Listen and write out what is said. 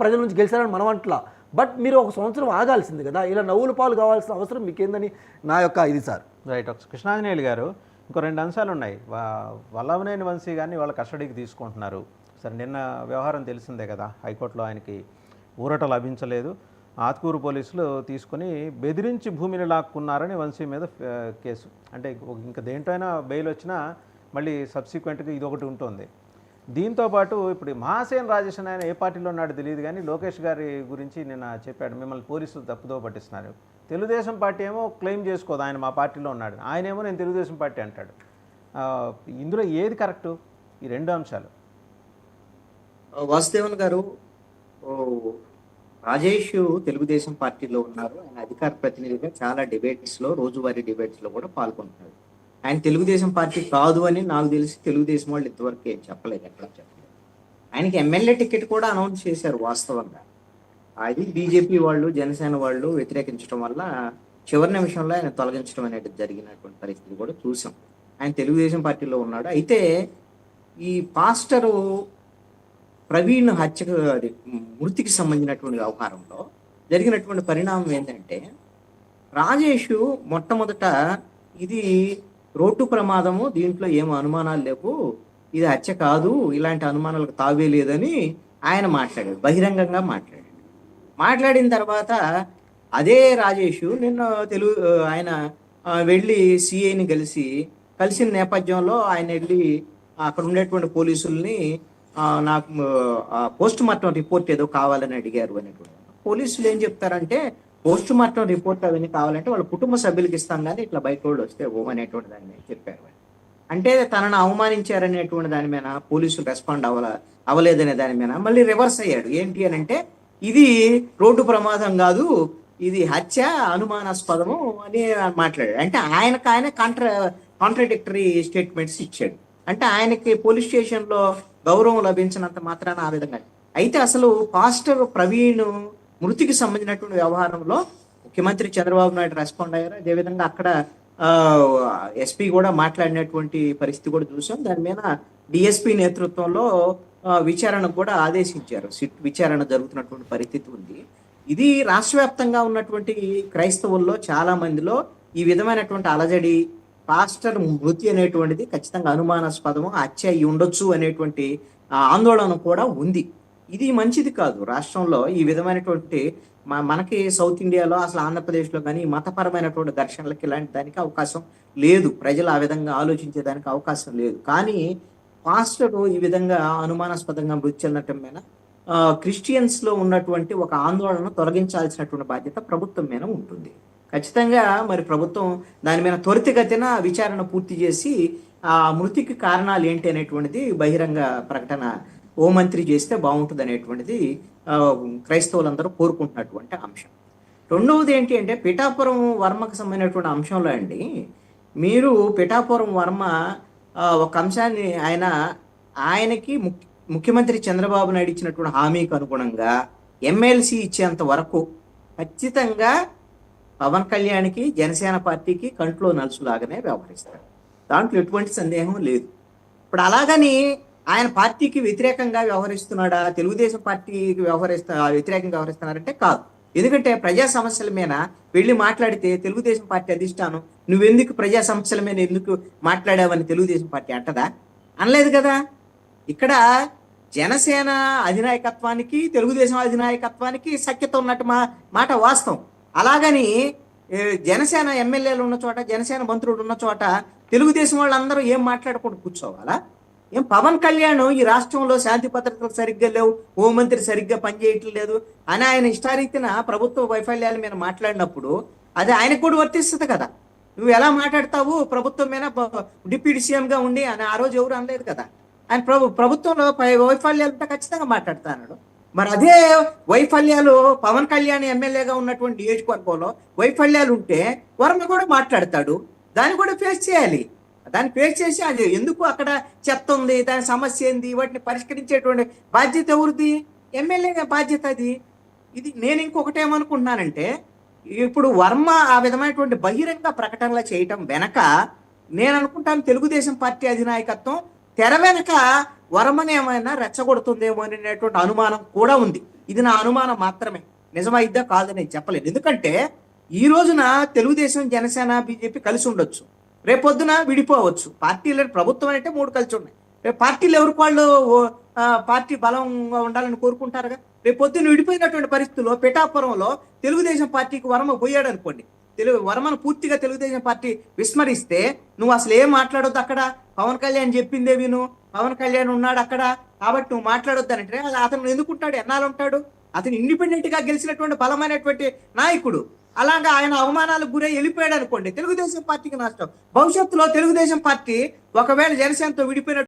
ప్రజల నుంచి గెలిచారని మనం అంటలా. బట్ మీరు ఒక సంవత్సరం ఆగాల్సింది కదా, ఇలా నవ్వుల పాలు కావాల్సిన అవసరం మీకేందని నా యొక్క ఇది సార్. రైట్. కృష్ణాంజనేయులు గారు, ఇంకో 2 అంశాలు ఉన్నాయి. వల్లభనేని వంశీ గారిని వాళ్ళ కస్టడీకి తీసుకుంటున్నారు. సరే, నిన్న వ్యవహారం తెలిసిందే కదా, హైకోర్టులో ఆయనకి ఊరట లభించలేదు. ఆత్కూరు పోలీసులు తీసుకుని బెదిరించి భూమిని లాక్కున్నారని వంశీ మీద కేసు. అంటే ఇంకా దేంటైనా బెయిల్ వచ్చినా మళ్ళీ సబ్సిక్వెంట్గా ఇదొకటి ఉంటుంది. దీంతోపాటు ఇప్పుడు మహాసేన్ రాజేష్ ఆయన ఏ పార్టీలో ఉన్నాడో తెలియదు, కానీ లోకేష్ గారి గురించి నిన్న చెప్పాడు, మిమ్మల్ని పోలీసులు తప్పుదో పట్టిస్తున్నారు. తెలుగుదేశం పార్టీ ఏమో క్లెయిమ్ చేసుకోదు ఆయన మా పార్టీలో ఉన్నాడు, ఆయనేమో నేను తెలుగుదేశం పార్టీ అంటాడు. ఇందులో ఏది కరెక్టు, ఈ 2 అంశాలు? వాసుదేవన్ గారు, రాజేష్ తెలుగుదేశం పార్టీలో ఉన్నారు. ఆయన అధికార ప్రతినిధిగా చాలా డిబేట్స్లో, రోజువారీ డిబేట్స్లో కూడా పాల్గొంటున్నారు. ఆయన తెలుగుదేశం పార్టీ కాదు అని నాకు తెలిసి తెలుగుదేశం వాళ్ళు ఇంతవరకు ఏం చెప్పలేదు, ఎక్కడ చెప్పలేదు. ఆయనకి ఎమ్మెల్యే టికెట్ కూడా అనౌన్స్ చేశారు వాస్తవంగా. అది బీజేపీ వాళ్ళు, జనసేన వాళ్ళు వ్యతిరేకించడం వల్ల చివరి నిమిషంలో ఆయన తొలగించడం అనేది జరిగినటువంటి పరిస్థితి కూడా చూసాం. ఆయన తెలుగుదేశం పార్టీలో ఉన్నాడు. అయితే ఈ పాస్టరు ప్రవీణ్ హత్యకు, అది మృతికి సంబంధించినటువంటి వ్యవహారంలో జరిగినటువంటి పరిణామం ఏంటంటే, రాజేష్ మొట్టమొదట ఇది రోడ్డు ప్రమాదము, దీంట్లో ఏమో అనుమానాలు లేవు, ఇది హత్య కాదు, ఇలాంటి అనుమానాలకు తావే లేదని ఆయన మాట్లాడాడు, బహిరంగంగా మాట్లాడాడు. మాట్లాడిన తర్వాత అదే రాజేష్ నిన్న ఆయన వెళ్ళి సిఐని కలిసిన నేపథ్యంలో ఆయన వెళ్ళి అక్కడ ఉండేటువంటి పోలీసుల్ని నాకు పోస్ట్ మార్టం రిపోర్ట్ ఏదో కావాలని అడిగారు అనేటువంటి. పోలీసులు ఏం చెప్తారంటే, పోస్ట్ మార్టం రిపోర్ట్ అవన్నీ కావాలంటే వాళ్ళ కుటుంబ సభ్యులకి ఇస్తాం, కానీ ఇట్లా బయట వాళ్ళు వస్తే అనేటువంటి దాని మీద చెప్పారు. అంటే తనను అవమానించారనేటువంటి దాని మీద పోలీసులు రెస్పాండ్ అవ్వలేదనే దాని మీద మళ్ళీ రివర్స్ అయ్యాడు. ఏంటి అని అంటే, ఇది రోడ్డు ప్రమాదం కాదు, ఇది హత్య, అనుమానాస్పదము అని మాట్లాడాడు. అంటే ఆయన కాంట్రాడిక్టరీ స్టేట్మెంట్స్ ఇచ్చాడు. అంటే ఆయనకి పోలీస్ స్టేషన్లో గౌరవం లభించినంత మాత్రాన ఆ విధంగా. అయితే అసలు పాస్టర్ ప్రవీణ్ మృతికి సంబంధించినటువంటి వ్యవహారంలో ముఖ్యమంత్రి చంద్రబాబు నాయుడు రెస్పాండ్ అయ్యారు. అదేవిధంగా అక్కడ ఎస్పీ కూడా మాట్లాడినటువంటి పరిస్థితి కూడా చూసాం. దాని మీద డిఎస్పీ నేతృత్వంలో విచారణకు కూడా ఆదేశించారు. సిట్ విచారణ జరుగుతున్నటువంటి పరిస్థితి ఉంది. ఇది రాష్ట్ర వ్యాప్తంగా ఉన్నటువంటి క్రైస్తవుల్లో చాలా మందిలో ఈ విధమైనటువంటి అలజడి, పాస్టర్ మృతి అనేటువంటిది ఖచ్చితంగా అనుమానాస్పదము, హత్య అయి ఉండొచ్చు అనేటువంటి ఆందోళన కూడా ఉంది. ఇది మంచిది కాదు. రాష్ట్రంలో ఈ విధమైనటువంటి మనకి సౌత్ ఇండియాలో, అసలు ఆంధ్రప్రదేశ్లో కానీ మతపరమైనటువంటి ఘర్షణలకి ఇలాంటి దానికి అవకాశం లేదు. ప్రజలు ఆ విధంగా ఆలోచించేదానికి అవకాశం లేదు. కానీ పాస్టరు ఈ విధంగా అనుమానాస్పదంగా మృతి చెందటం మీద క్రిస్టియన్స్లో ఉన్నటువంటి ఒక ఆందోళన తొలగించాల్సినటువంటి బాధ్యత ప్రభుత్వం మీద ఉంటుంది. ఖచ్చితంగా మరి ప్రభుత్వం దాని మీద త్వరితగతిన విచారణ పూర్తి చేసి ఆ మృతికి కారణాలు ఏంటి అనేటువంటిది బహిరంగ ప్రకటన హోంమంత్రి చేస్తే బాగుంటుంది అనేటువంటిది క్రైస్తవులందరూ కోరుకుంటున్నటువంటి అంశం. రెండవది ఏంటి అంటే, పిఠాపురం వర్మకు సంబంధించినటువంటి అంశంలో అండి, మీరు పిఠాపురం వర్మ ఒక అంశాన్ని ఆయనకి ముఖ్యమంత్రి చంద్రబాబు నాయుడు ఇచ్చినటువంటి హామీకి అనుగుణంగా ఎమ్మెల్సీ ఇచ్చేంత వరకు ఖచ్చితంగా పవన్ కళ్యాణ్కి, జనసేన పార్టీకి కంట్లో నలుసులాగానే వ్యవహరిస్తారు. దాంట్లో ఎటువంటి సందేహం లేదు. ఇప్పుడు అలాగని ఆయన పార్టీకి వ్యతిరేకంగా వ్యవహరిస్తున్నాడా, తెలుగుదేశం పార్టీకి వ్యతిరేకంగా వ్యవహరిస్తున్నారంటే కాదు. ఎందుకంటే ప్రజా సమస్యల మీద వెళ్ళి మాట్లాడితే తెలుగుదేశం పార్టీ అధిష్టానం నువ్వెందుకు ప్రజా సమస్యల మీద ఎందుకు మాట్లాడావని తెలుగుదేశం పార్టీ అంటదా? అనలేదు కదా. ఇక్కడ జనసేన అధినాయకత్వానికి, తెలుగుదేశం అధినాయకత్వానికి సఖ్యత ఉన్నట్టు మాట వాస్తవం. అలాగని జనసేన ఎమ్మెల్యేలు ఉన్న చోట, జనసేన మంత్రులు ఉన్న చోట తెలుగుదేశం వాళ్ళందరూ ఏం మాట్లాడకుండా కూర్చోవాలా? ఏం పవన్ కళ్యాణ్ ఈ రాష్ట్రంలో శాంతి భద్రతలు సరిగ్గా లేవు, హోంమంత్రి సరిగ్గా పనిచేయటం లేదు అని ఆయన ఇష్టారీతిన ప్రభుత్వ వైఫల్యాల మీద మాట్లాడినప్పుడు అది ఆయనకు కూడా వర్తిస్తుంది కదా. నువ్వు ఎలా మాట్లాడతావు ప్రభుత్వం మీద, డిప్యూటీ సీఎంగా ఉండి అని ఆ రోజు ఎవరు అనలేదు కదా. ఆయన ప్రభుత్వంలో వైఫల్యాలు ఉంటే ఖచ్చితంగా మాట్లాడుతా అన్నాడు. మరి అదే వైఫల్యాలు పవన్ కళ్యాణ్ ఎమ్మెల్యేగా ఉన్నటువంటి నియోజకవర్గంలో వైఫల్యాలు ఉంటే వర్మ కూడా మాట్లాడతాడు. దాన్ని కూడా ఫేస్ చేయాలి. దాన్ని ఫేస్ చేసి అది ఎందుకు అక్కడ చెత్త ఉంది, దాని సమస్య ఏంది, వాటిని పరిష్కరించేటువంటి బాధ్యత ఎవరిది? ఎమ్మెల్యేగా బాధ్యత అది. ఇది నేను ఇంకొకటి ఏమనుకుంటున్నానంటే, ఇప్పుడు వర్మ ఆ విధమైనటువంటి బహిరంగ ప్రకటనలు చేయటం వెనక నేను అనుకుంటాను తెలుగుదేశం పార్టీ అధినాయకత్వం తెర వెనక వర్మని ఏమైనా రెచ్చగొడుతుందేమో అనేటువంటి అనుమానం కూడా ఉంది. ఇది నా అనుమానం మాత్రమే. నిజమైద్దా కాదని నేను చెప్పలేదు. ఎందుకంటే ఈ రోజున తెలుగుదేశం, జనసేన, బీజేపీ కలిసి ఉండొచ్చు, రేపొద్దున విడిపోవచ్చు. పార్టీలు ప్రభుత్వం అంటే 3 కలిసి ఉన్నాయి. రేపు పార్టీలు ఎవరికి వాళ్ళు పార్టీ బలంగా ఉండాలని కోరుకుంటారుగా. రేపొద్దున విడిపోయినటువంటి పరిస్థితుల్లో పిఠాపురంలో తెలుగుదేశం పార్టీకి వర్మ పోయాడు అనుకోండి, వర్మను పూర్తిగా తెలుగుదేశం పార్టీ విస్మరిస్తే నువ్వు అసలు ఏం మాట్లాడొద్దు అక్కడ, పవన్ కళ్యాణ్ చెప్పిందే విను, పవన్ కళ్యాణ్ ఉన్నాడు అక్కడ కాబట్టి నువ్వు మాట్లాడొద్దు అంటే అతను ఎందుకుంటాడు, ఎన్నాళ్ళు ఉంటాడు? అతను ఇండిపెండెంట్ గా గెలిచినటువంటి బలమైనటువంటి నాయకుడు. అలాగా ఆయన అవమానాలకు గురై వెళ్ళిపోయాడు అనుకోండి, తెలుగుదేశం పార్టీకి నష్టం. భవిష్యత్తులో తెలుగుదేశం పార్టీ ఒకవేళ జనసేనతో విడిపోయిన